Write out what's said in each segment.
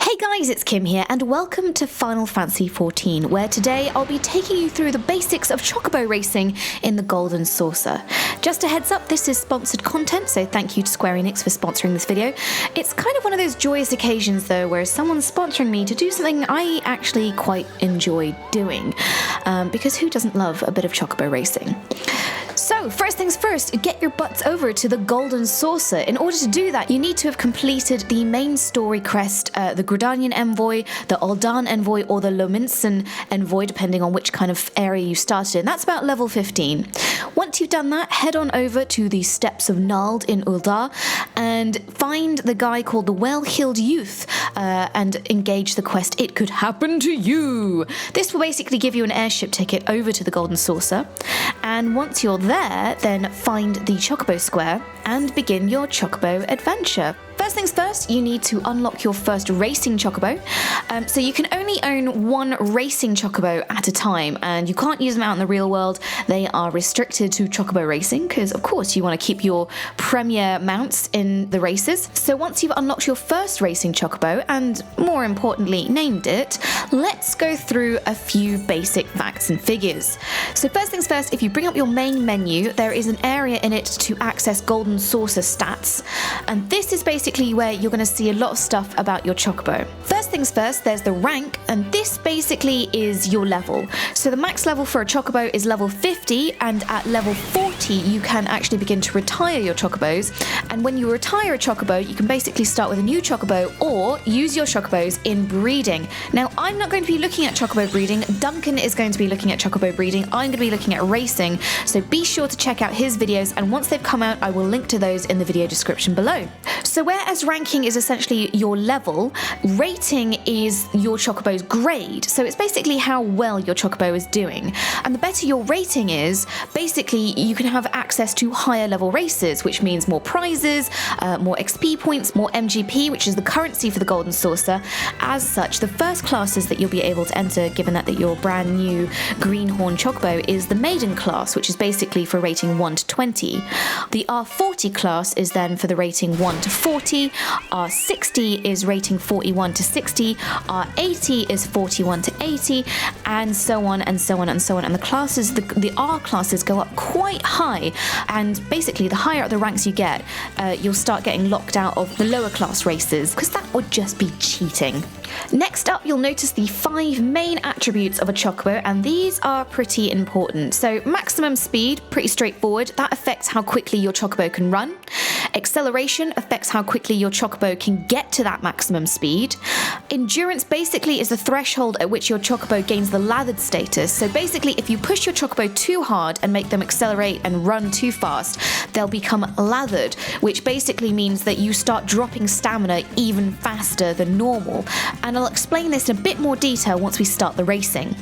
Hey guys, it's Kim here, and welcome to Final Fantasy XIV, where today I'll be taking you through the basics of Chocobo Racing in the Golden Saucer. Just a heads up, this is sponsored content, so thank you to Square Enix for sponsoring this video. It's kind of one of those joyous occasions though, where someone's sponsoring me to do something I actually quite enjoy doing, because who doesn't love a bit of Chocobo Racing? So, first things first, get your butts over to the Golden Saucer. In order to do that, you need to have completed the main story quest, the Gridanian Envoy, the Ul'dan Envoy, or the Lominsan Envoy, depending on which kind of area you started in. That's about level 15. Once you've done that, head on over to the Steps of Nald in Ul'dah and find the guy called the Well-Heeled Youth and engage the quest It Could Happen to You. This will basically give you an airship ticket over to the Golden Saucer, and once you're there, then find the Chocobo Square and begin your Chocobo adventure. First things first, you need to unlock your first racing Chocobo. So you can only own one racing Chocobo at a time, and you can't use them out in the real world. They are restricted to Chocobo Racing because, of course, you want to keep your premier mounts in the races. So once you've unlocked your first racing Chocobo, and more importantly, named it, let's go through a few basic facts and figures. So first things first, if you bring up your main menu, there is an area in it to access Golden Saucer stats, and this is basically where you're going to see a lot of stuff about your Chocobo. First things first, there's the rank, and this basically is your level. So the max level for a Chocobo is level 50, and at level 40 you can actually begin to retire your Chocobos, and when you retire a Chocobo you can basically start with a new Chocobo or use your Chocobos in breeding. Now I'm not going to be looking at Chocobo breeding, Duncan is going to be looking at Chocobo breeding, I'm going to be looking at racing, so be sure to check out his videos, and once they've come out I will link to those in the video description below. So whereas ranking is essentially your level, rating is your Chocobo's grade. So it's basically how well your Chocobo is doing. And the better your rating is, basically you can have access to higher level races, which means more prizes, more XP points, more MGP, which is the currency for the Golden Saucer. As such, the first classes that you'll be able to enter, given that your brand new Greenhorn Chocobo, is the Maiden Class, which is basically for rating 1 to 20. The R40 class is then for the rating 1 to 40, R60 is rating 41 to 60, R80 is 41 to 80, and so on and so on and so on. And the classes, the R classes go up quite high, and basically the higher up the ranks you get, you'll start getting locked out of the lower class races, because that would just be cheating. Next up, you'll notice the 5 main attributes of a Chocobo, and these are pretty important. So maximum speed, pretty straightforward, that affects how quickly your Chocobo can run. Acceleration affects how quickly your Chocobo can get to that maximum speed. Endurance basically is the threshold at which your Chocobo gains the lathered status. So basically, if you push your Chocobo too hard and make them accelerate and run too fast, they'll become lathered, which basically means that you start dropping stamina even faster than normal. And I'll explain this in a bit more detail once we start the racing.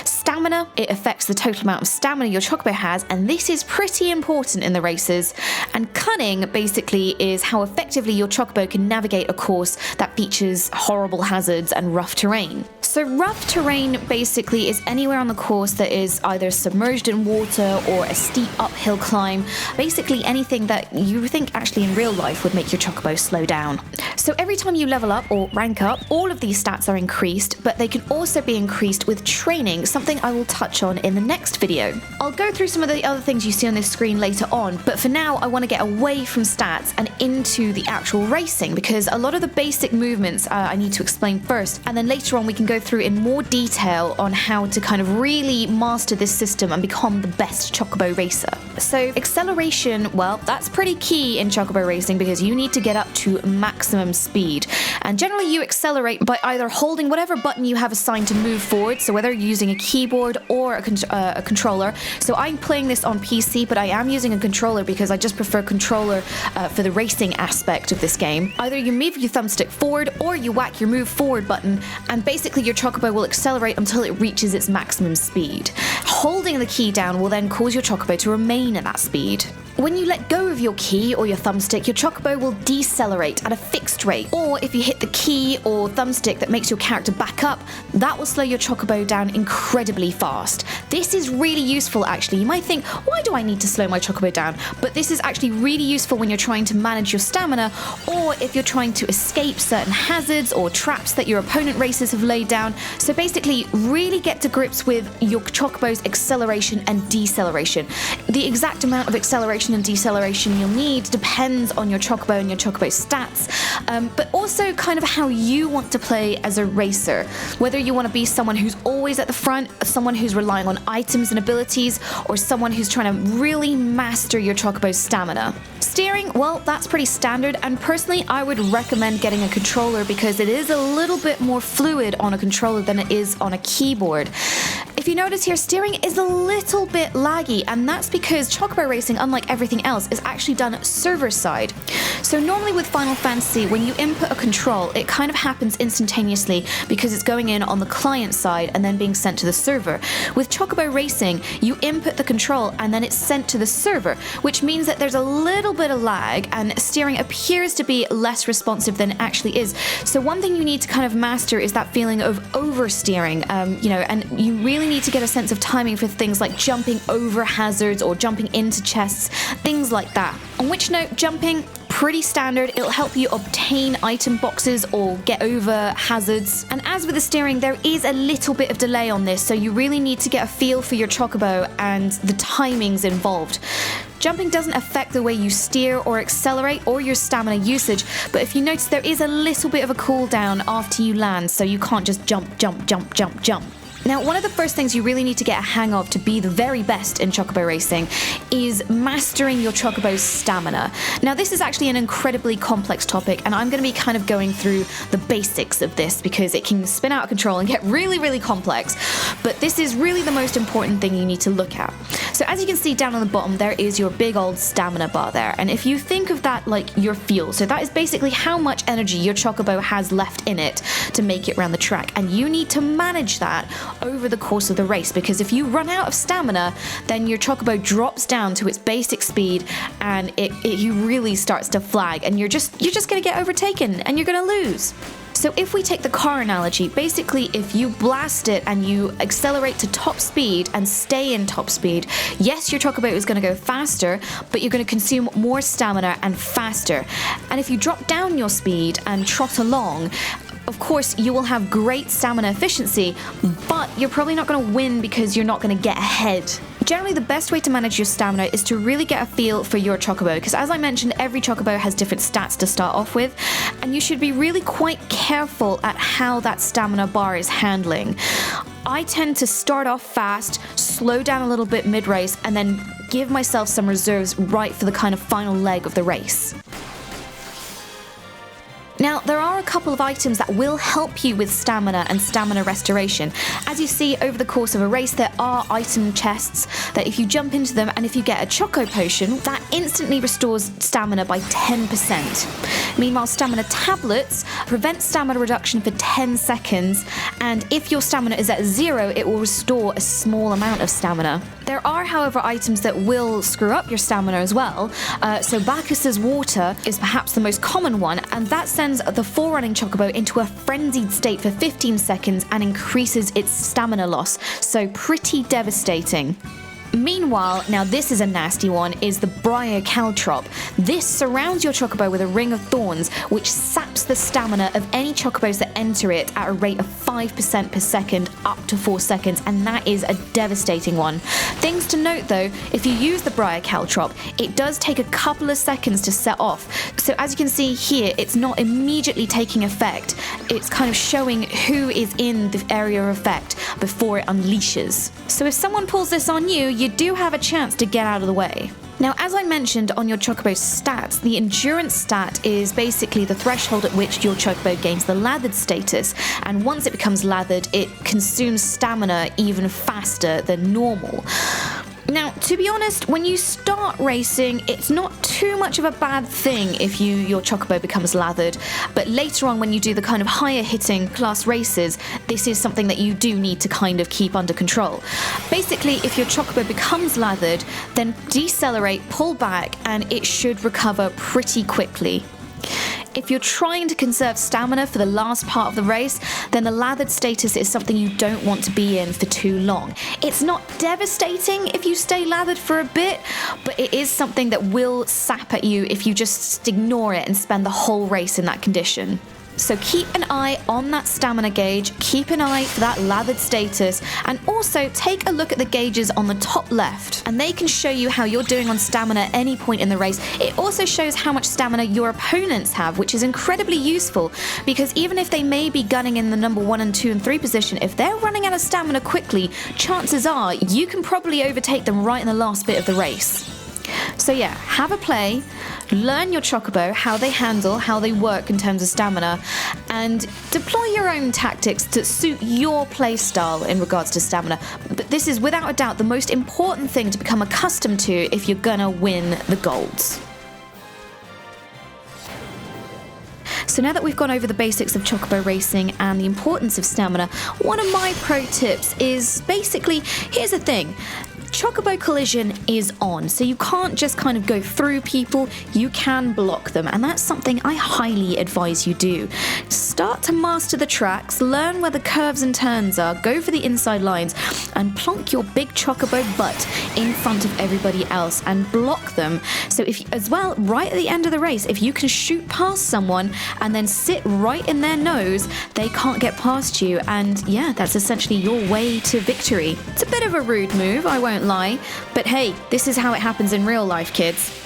Stamina, it affects the total amount of stamina your Chocobo has, and this is pretty important in the races. And cunning basically is how effectively your Chocobo can navigate a course that features horrible hazards and rough terrain. So rough terrain basically is anywhere on the course that is either submerged in water or a steep uphill climb, basically anything that you think actually in real life would make your Chocobo slow down. So every time you level up or rank up, all of these stats are increased, but they can also be increased with training, something I will touch on in the next video. I'll go through some of the other things you see on this screen later on, but for now I want to get away from stats and into the actual racing, because a lot of the basic movements I need to explain first, and then later on we can go through in more detail on how to kind of really master this system and become the best Chocobo racer. So acceleration, well, that's pretty key in Chocobo racing because you need to get up to maximum speed, and generally you accelerate by either holding whatever button you have assigned to move forward, so whether you're using a keyboard or a controller. So I'm playing this on PC, but I am using a controller because I just prefer controller for the racing aspect of this game. Either you move your thumbstick forward or you whack your move forward button, and basically your Chocobo will accelerate until it reaches its maximum speed. Holding the key down will then cause your Chocobo to remain at that speed. When you let go of your key or your thumbstick, your Chocobo will decelerate at a fixed rate. Or if you hit the key or thumbstick that makes your character back up, that will slow your Chocobo down incredibly fast. This is really useful actually. You might think, why do I need to slow my Chocobo down? But this is actually really useful when you're trying to manage your stamina, or if you're trying to escape certain hazards or traps that your opponent racers have laid down. So basically, really get to grips with your Chocobo's acceleration and deceleration. The exact amount of acceleration and deceleration you'll need depends on your Chocobo and your Chocobo's stats, but also kind of how you want to play as a racer. Whether you want to be someone who's always at the front, someone who's relying on items and abilities, or someone who's trying to really master your Chocobo's stamina. Steering, well, that's pretty standard, and personally I would recommend getting a controller because it is a little bit more fluid on a controller than it is on a keyboard. If you notice here, steering is a little bit laggy, and that's because Chocobo Racing, unlike everything else, is actually done server side. So normally with Final Fantasy, when you input a control, it kind of happens instantaneously because it's going in on the client side and then being sent to the server. With Chocobo Racing, you input the control and then it's sent to the server, which means that there's a little bit of lag and steering appears to be less responsive than it actually is. So one thing you need to kind of master is that feeling of oversteering, and you really need to get a sense of timing for things like jumping over hazards or jumping into chests, things like that. On which note, jumping, pretty standard. It'll help you obtain item boxes or get over hazards. And as with the steering, there is a little bit of delay on this, so you really need to get a feel for your Chocobo and the timings involved. Jumping doesn't affect the way you steer or accelerate or your stamina usage, but if you notice, there is a little bit of a cooldown after you land, so you can't just jump. Now, one of the first things you really need to get a hang of to be the very best in Chocobo Racing is mastering your Chocobo's stamina. Now, this is actually an incredibly complex topic, and I'm going to be kind of going through the basics of this because it can spin out of control and get really, really complex, but this is really the most important thing you need to look at. So as you can see down on the bottom, there is your big old stamina bar there, and if you think of that like your fuel, so that is basically how much energy your Chocobo has left in it to make it around the track, and you need to manage that over the course of the race, because if you run out of stamina, then your Chocobo drops down to its basic speed and it really starts to flag, and you're just going to get overtaken and you're going to lose. So if we take the car analogy, basically if you blast it and you accelerate to top speed and stay in top speed, yes, your Chocobo is going to go faster, but you're going to consume more stamina and faster. And if you drop down your speed and trot along, of course, you will have great stamina efficiency, but you're probably not going to win because you're not going to get ahead. Generally, the best way to manage your stamina is to really get a feel for your Chocobo, because as I mentioned, every Chocobo has different stats to start off with, and you should be really quite careful at how that stamina bar is handling. I tend to start off fast, slow down a little bit mid-race, and then give myself some reserves right for the kind of final leg of the race. Now, there are a couple of items that will help you with stamina and stamina restoration. As you see over the course of a race, there are item chests that if you jump into them and if you get a Choco Potion, that instantly restores stamina by 10%. Meanwhile, stamina tablets prevent stamina reduction for 10 seconds, and if your stamina is at 0, it will restore a small amount of stamina. There are, however, items that will screw up your stamina as well. So Bacchus's Water is perhaps the most common one, and that sends the forerunning Chocobo into a frenzied state for 15 seconds and increases its stamina loss. So pretty devastating. Meanwhile, now this is a nasty one, is the Briar Caltrop. This surrounds your Chocobo with a ring of thorns, which saps the stamina of any Chocobos that enter it at a rate of 5% per second, up to 4 seconds, and that is a devastating one. Things to note though, if you use the Briar Caltrop, it does take a couple of seconds to set off. So as you can see here, it's not immediately taking effect. It's kind of showing who is in the area of effect before it unleashes. So if someone pulls this on you, you do have a chance to get out of the way. Now, as I mentioned on your Chocobo's stats, the endurance stat is basically the threshold at which your Chocobo gains the lathered status, and once it becomes lathered, it consumes stamina even faster than normal. Now, to be honest, when you start racing, it's not too much of a bad thing if your Chocobo becomes lathered, but later on when you do the kind of higher hitting class races, this is something that you do need to kind of keep under control. Basically, if your Chocobo becomes lathered, then decelerate, pull back, and it should recover pretty quickly. If you're trying to conserve stamina for the last part of the race, then the lathered status is something you don't want to be in for too long. It's not devastating if you stay lathered for a bit, but it is something that will sap at you if you just ignore it and spend the whole race in that condition. So keep an eye on that stamina gauge, keep an eye for that lathered status, and also take a look at the gauges on the top left, and they can show you how you're doing on stamina at any point in the race. It also shows how much stamina your opponents have, which is incredibly useful, because even if they may be gunning in the number 1 and 2 and 3 position, if they're running out of stamina quickly, chances are you can probably overtake them right in the last bit of the race. So yeah, have a play, learn your Chocobo, how they handle, how they work in terms of stamina, and deploy your own tactics to suit your play style in regards to stamina. But this is without a doubt the most important thing to become accustomed to if you're gonna win the golds. So now that we've gone over the basics of Chocobo racing and the importance of stamina, one of my pro tips is basically, here's the thing. Chocobo collision is on, so you can't just kind of go through people, you can block them, and that's something I highly advise you do. Start to master the tracks, learn where the curves and turns are, go for the inside lines, and plonk your big Chocobo butt in front of everybody else and block them. So if, as well, right at the end of the race, if you can shoot past someone and then sit right in their nose, they can't get past you, and yeah, that's essentially your way to victory. It's a bit of a rude move, I won't lie, but hey, this is how it happens in real life, kids.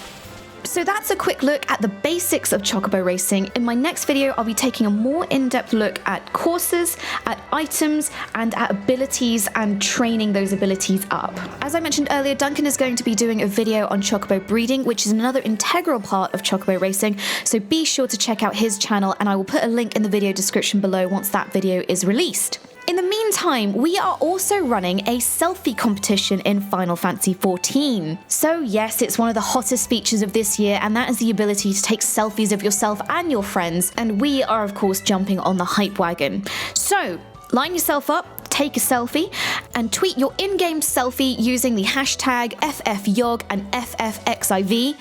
So that's a quick look at the basics of Chocobo racing. In my next video, I'll be taking a more in-depth look at courses, at items, and at abilities and training those abilities up. As I mentioned earlier, Duncan is going to be doing a video on Chocobo breeding, which is another integral part of Chocobo racing, so be sure to check out his channel, and I will put a link in the video description below once that video is released. In the meantime, we are also running a selfie competition in Final Fantasy XIV. So yes, it's one of the hottest features of this year, and that is the ability to take selfies of yourself and your friends, and we are of course jumping on the hype wagon. So line yourself up, take a selfie, and tweet your in-game selfie using the hashtag FFYOG and FFXIV.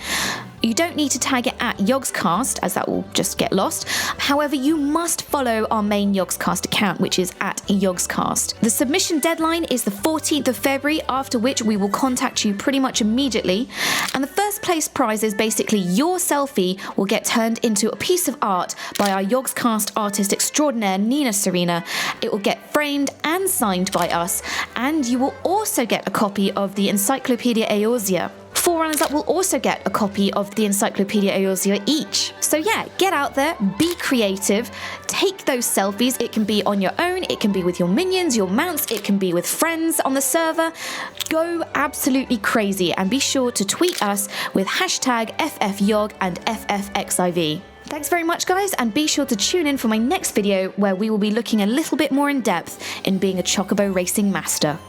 You don't need to tag it at Yogscast, as that will just get lost. However, you must follow our main Yogscast account, which is at Yogscast. The submission deadline is the 14th of February, after which we will contact you pretty much immediately. And the first place prize is basically your selfie will get turned into a piece of art by our Yogscast artist extraordinaire, Nina-Serena. It will get framed and signed by us, and you will also get a copy of the Encyclopaedia EORZEA. 4 runners-up will also get a copy of the Encyclopaedia EORZEA each. So yeah, get out there, be creative, take those selfies. It can be on your own, it can be with your minions, your mounts, it can be with friends on the server. Go absolutely crazy, and be sure to tweet us with hashtag FFYOG and FFXIV. Thanks very much, guys, and be sure to tune in for my next video where we will be looking a little bit more in depth in being a Chocobo racing master.